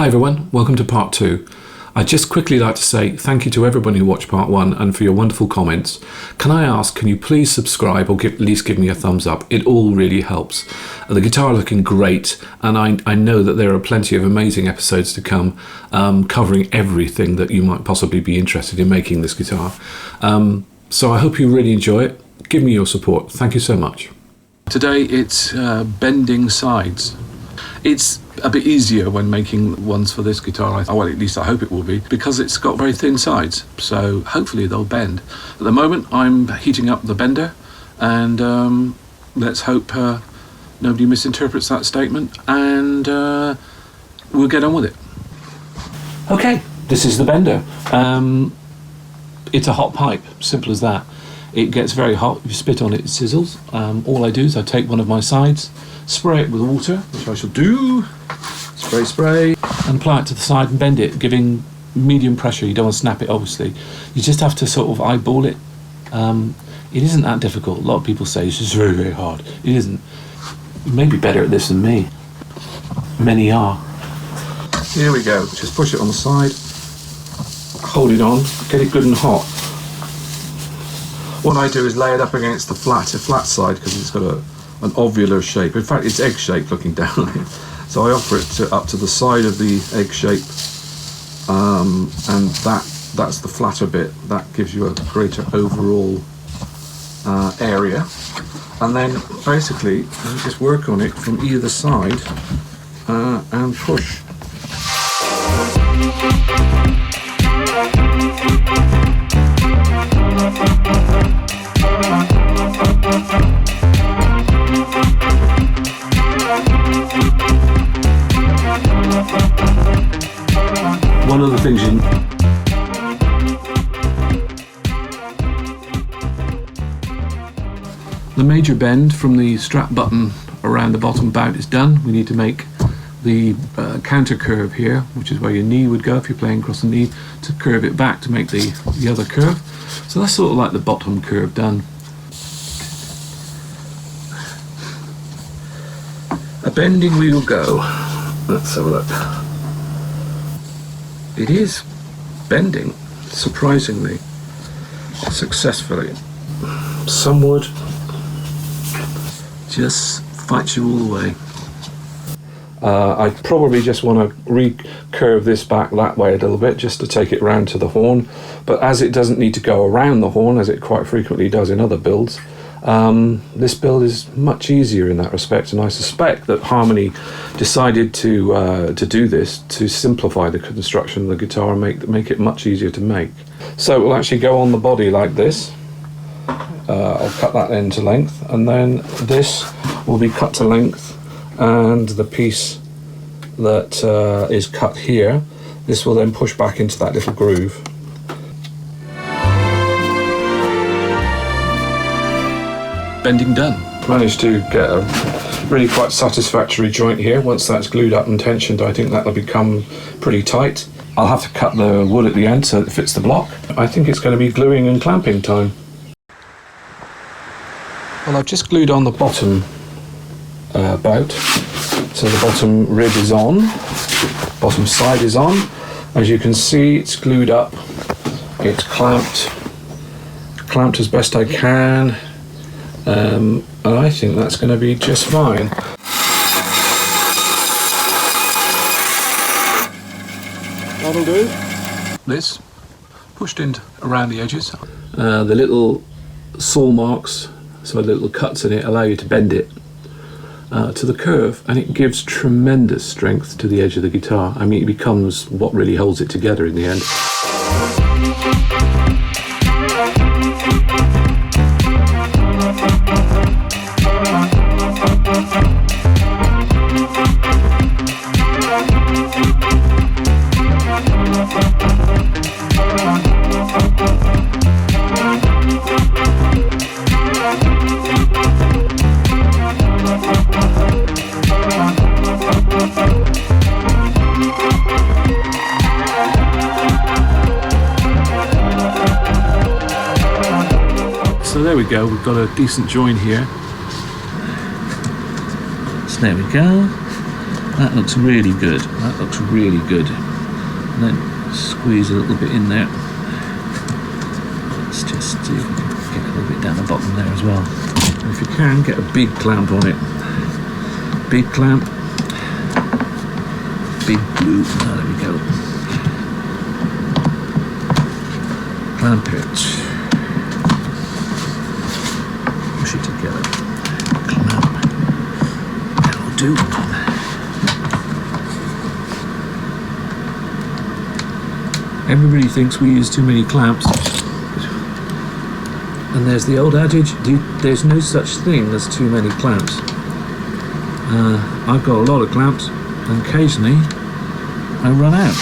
everyone, welcome to part 2. I'd just quickly like to say thank you to everybody who watched part 1 and for your wonderful comments. Can I ask, can you please subscribe or at least give me a thumbs up? It all really helps. The guitar is looking great, and I know that there are plenty of amazing episodes to come covering everything that you might possibly be interested in making this guitar. So I hope you really enjoy it. Give me your support. Thank you so much. Today it's bending sides. It's a bit easier when making ones for this guitar, well, at least I hope it will be, because it's got very thin sides, so hopefully they'll bend. At the moment I'm heating up the bender, and let's hope nobody misinterprets that statement, and we'll get on with it. Okay, this is the bender. It's a hot pipe, simple as that. It gets very hot, you spit on it, it sizzles. All I do is I take one of my sides, spray it with water, which I shall do, spray, and apply it to the side and bend it, giving medium pressure. You don't want to snap it, obviously. You just have to sort of eyeball it. It isn't that difficult. A lot of people say it's just very, very hard. It isn't. You may be better at this than me. Many are. Here we go, just push it on the side, hold it on, get it good and hot. What I do is lay it up against the flat side, because it's got an ovular shape. In fact, it's egg-shaped looking down. So I offer it up to the side of the egg shape, and that's the flatter bit. That gives you a greater overall area. And then basically you just work on it from either side and push. One of the things the major bend from the strap button around the bottom bout is done. We need to make the counter curve here, which is where your knee would go if you're playing across the knee, to curve it back to make the other curve. So that's sort of like the bottom curve done. A bending we will go. Let's have a look. It is bending, surprisingly, successfully. Some wood just fights you all the way. I probably just want to recurve this back that way a little bit, just to take it round to the horn, but as it doesn't need to go around the horn, as it quite frequently does in other builds, this build is much easier in that respect, and I suspect that Harmony decided to do this to simplify the construction of the guitar and make it much easier to make. So it will actually go on the body like this. I'll cut that end to length, and then this will be cut to length, and the piece that is cut here, this will then push back into that little groove. Bending done. Managed to get a really quite satisfactory joint here. Once that's glued up and tensioned, I think that'll become pretty tight. I'll have to cut the wood at the end so it fits the block. I think it's going to be gluing and clamping time. Well, I've just glued on the bottom bout, so the bottom rib is on, bottom side is on. As you can see, it's glued up, it's clamped as best I can, and I think that's going to be just fine. That'll do. This pushed in around the edges. The little saw marks, so the little cuts in it, allow you to bend it to the curve, and it gives tremendous strength to the edge of the guitar. I mean, it becomes what really holds it together in the end. So there we go, we've got a decent join here. So there we go. That looks really good. That looks really good. And then squeeze a little bit in there. Let's just see if we can get a little bit down the bottom there as well. And if you can, get a big clamp on it. Big clamp. Big glue. Oh, there we go. Clamp it. Push it together. Clamp. That'll do. Everybody thinks we use too many clamps. And there's the old adage, there's no such thing as too many clamps. I've got a lot of clamps, and occasionally I run out.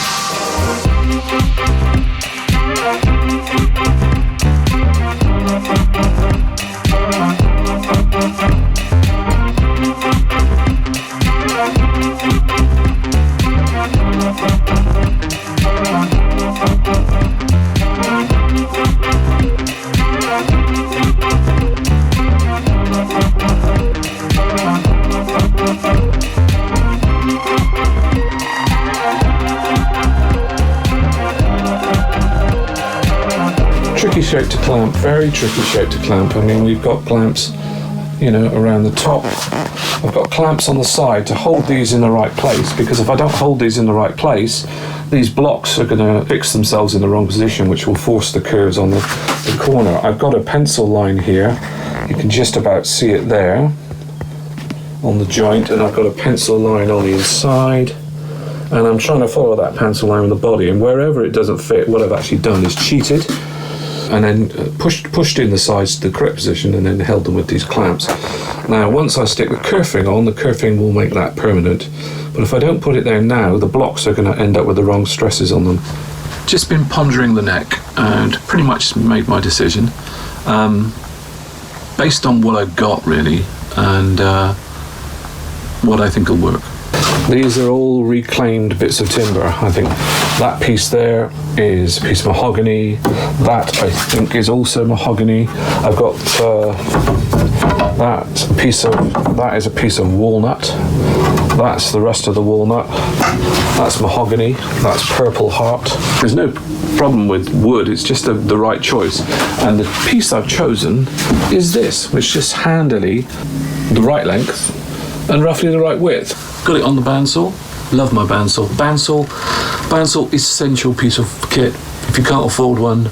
Tricky shape to clamp, very tricky shape to clamp. I mean, we've got clamps, you know, around the top. I've got clamps on the side to hold these in the right place, because if I don't hold these in the right place, these blocks are going to fix themselves in the wrong position, which will force the curves on the corner. I've got a pencil line here. You can just about see it there on the joint, and I've got a pencil line on the inside. And I'm trying to follow that pencil line with the body, and wherever it doesn't fit, what I've actually done is cheated and then pushed in the sides to the correct position and then held them with these clamps. Now, once I stick the kerfing on, the kerfing will make that permanent. But if I don't put it there now, the blocks are going to end up with the wrong stresses on them. Just been pondering the neck and pretty much made my decision based on what I've got, really, and what I think will work. These are all reclaimed bits of timber. I think that piece there is a piece of mahogany. That, I think, is also mahogany. I've got that is a piece of walnut. That's the rest of the walnut. That's mahogany. That's purple heart. There's no problem with wood, it's just the right choice. And the piece I've chosen is this, which is handily the right length and roughly the right width. Got it on the bandsaw. Love my bandsaw. Bandsaw, essential piece of kit. If you can't afford one,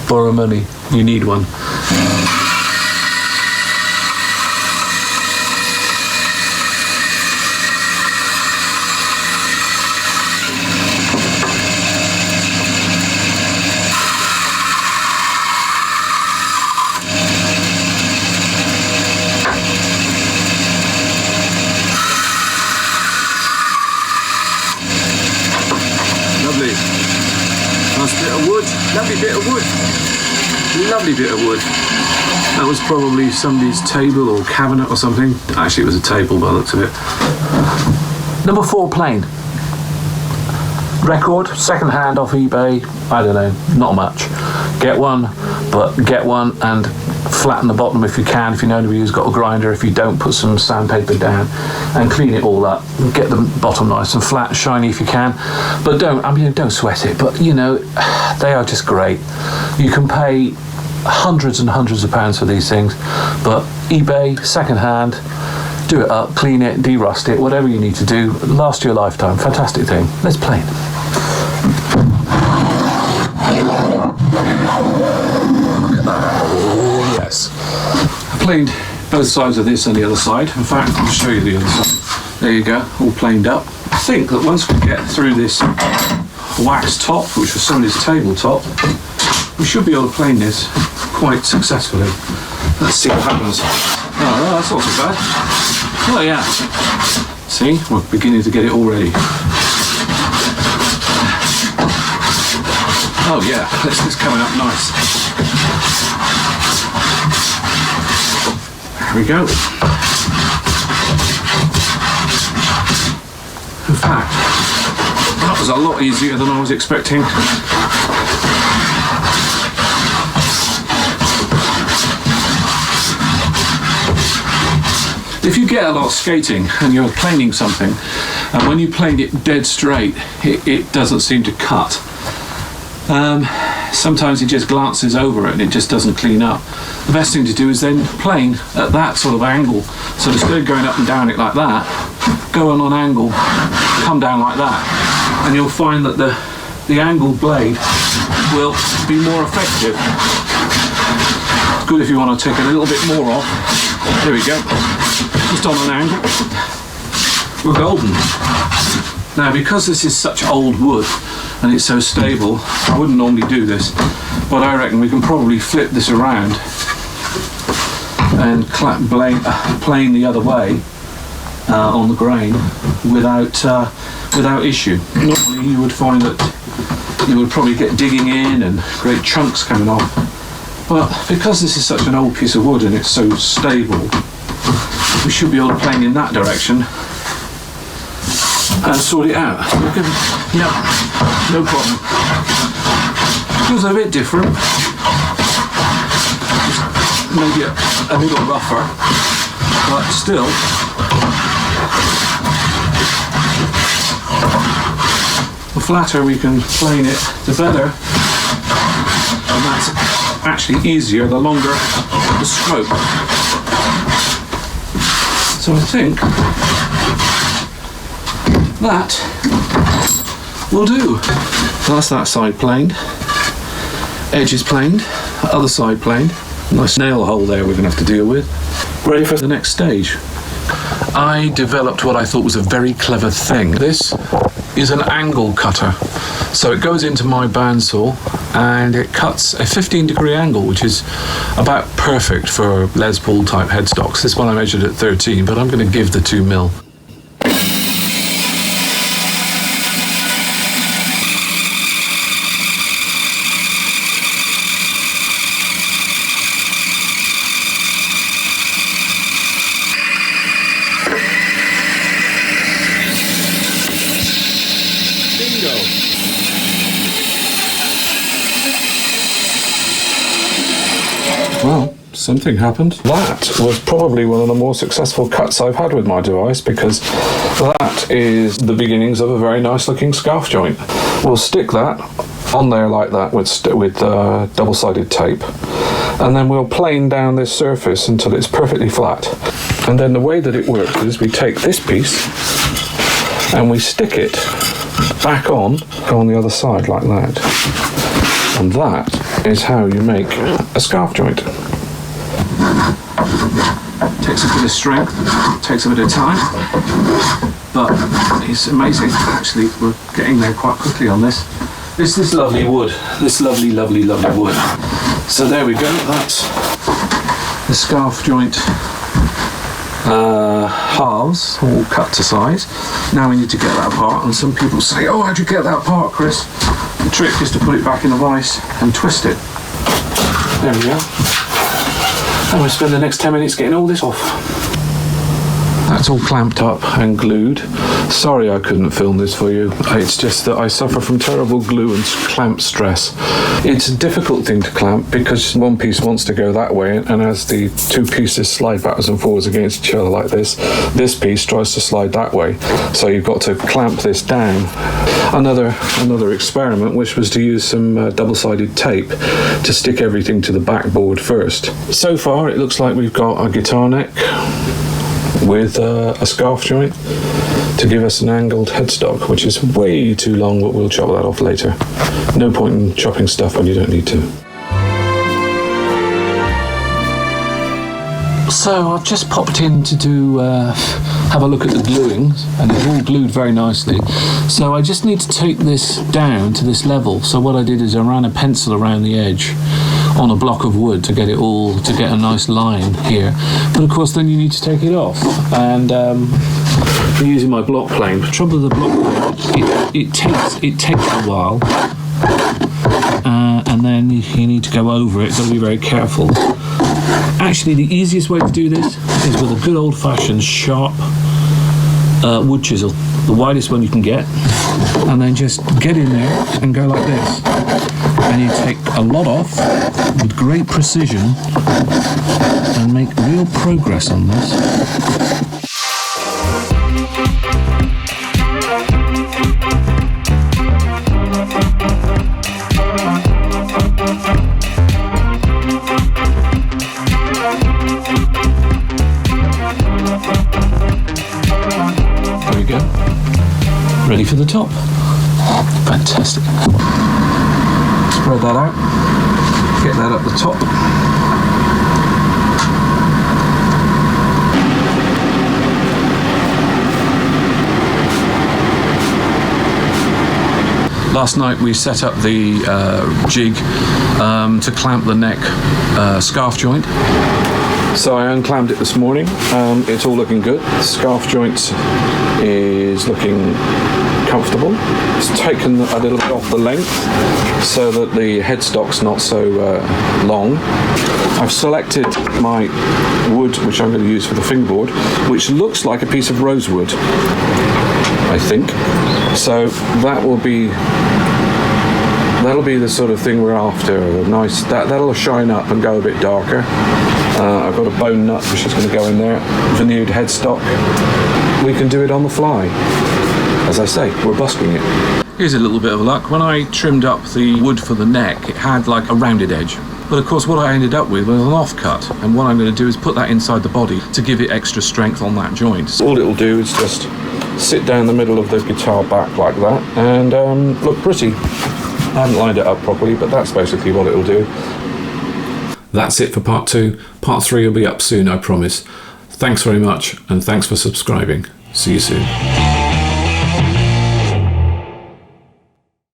borrow money. You need one. Lovely bit of wood. That was probably somebody's table or cabinet or something. Actually, it was a table by the looks of it. Number 4, plane. Record, second hand off eBay. I don't know, not much. Get one, but get one and flatten the bottom if you can. If you know anybody who's got a grinder, if you don't, put some sandpaper down and clean it all up. Get the bottom nice and flat, shiny if you can. But don't sweat it. But you know, they are just great. You can pay hundreds and hundreds of pounds for these things, but eBay, second hand, do it up, clean it, de-rust it, whatever you need to do, last you a lifetime. Fantastic thing. Let's plane. Look at that. Oh yes. I planed both sides of this and the other side. In fact, I'll show you the other side. There you go, all planed up. I think that once we get through this wax top, which was somebody's tabletop, we should be able to plane this quite successfully. Let's see what happens. Oh, that's not so bad. Oh yeah. See, we're beginning to get it all ready. Oh yeah, this is coming up nice. There we go. In fact, that was a lot easier than I was expecting. If you get get a lot of skating and you're planing something, and when you plane it dead straight, it doesn't seem to cut. Sometimes it just glances over it and it just doesn't clean up. The best thing to do is then plane at that sort of angle. So instead of going up and down it like that, go on an angle, come down like that, and you'll find that the angled blade will be more effective. It's good if you want to take a little bit more off. There we go. Just on an angle. We're golden. Now, because this is such old wood and it's so stable, I wouldn't normally do this, but I reckon we can probably flip this around and plane the other way on the grain without issue. Normally you would find that you would probably get digging in and great chunks coming off, but because this is such an old piece of wood and it's so stable, we should be able to plane in that direction and sort it out. Yep, no problem. Feels a bit different. Maybe a little rougher, but still. The flatter we can plane it, the better. And that's actually easier the longer the stroke. So I think that will do. So that's that side planed, edges planed, other side planed. Nice nail hole there we're going to have to deal with. Ready for the next stage. I developed what I thought was a very clever thing. This is an angle cutter. So it goes into my bandsaw and it cuts a 15-degree angle, which is about perfect for Les Paul type headstocks. This one I measured at 13, but I'm going to give the 2mm. Well, something happened. That was probably one of the more successful cuts I've had with my device, because that is the beginnings of a very nice looking scarf joint. We'll stick that on there like that with double-sided tape, and then we'll plane down this surface until it's perfectly flat. And then the way that it works is we take this piece and we stick it back on the other side like that. And that is how you make a scarf joint. Takes a bit of strength, takes a bit of time, but it's amazing. Actually, we're getting there quite quickly on this. This lovely wood, this lovely wood. So there we go, that's the scarf joint halves, all cut to size. Now we need to get that apart, and some people say, oh, how'd you get that apart, Chris? The trick is to put it back in the vise and twist it. There we go. And we'll spend the next 10 minutes getting all this off. That's all clamped up and glued. Sorry I couldn't film this for you. It's just that I suffer from terrible glue and clamp stress. It's a difficult thing to clamp because one piece wants to go that way, and as the two pieces slide backwards and forwards against each other like this piece tries to slide that way. So you've got to clamp this down. Another experiment, which was to use some double-sided tape to stick everything to the backboard first. So far it looks like we've got a guitar neck with a scarf joint to give us an angled headstock, which is way too long, but we'll chop that off later. No point in chopping stuff when you don't need to. So I've just popped in to have a look at the gluing, and it's all glued very nicely. So I just need to take this down to this level. So what I did is I ran a pencil around the edge on a block of wood to get a nice line here. But of course then you need to take it off, and I'm using my block plane. The trouble with the block plane, it takes a while, and then you need to go over it. Got to be very careful. Actually, the easiest way to do this is with a good old-fashioned sharp wood chisel, the widest one you can get, and then just get in there and go like this. And you take a lot off with great precision and make real progress on this. top. Fantastic. Spread that out, get that up the top. Last night we set up the jig to clamp the neck scarf joint. So I unclamped it this morning. It's all looking good. The scarf joint is looking comfortable. It's taken a little bit off the length so that the headstock's not so long. I've selected my wood, which I'm going to use for the fingerboard, which looks like a piece of rosewood, I think. So that'll be the sort of thing we're after. A nice that'll shine up and go a bit darker. I've got a bone nut which is going to go in there. Veneered headstock. We can do it on the fly. As I say, we're busking it. Here's a little bit of luck. When I trimmed up the wood for the neck, it had like a rounded edge. But of course what I ended up with was an offcut, and what I'm going to do is put that inside the body to give it extra strength on that joint. All it'll do is just sit down the middle of the guitar back like that and look pretty. I haven't lined it up properly, but that's basically what it'll do. That's it for part 2. Part 3 will be up soon, I promise. Thanks very much, and thanks for subscribing. See you soon.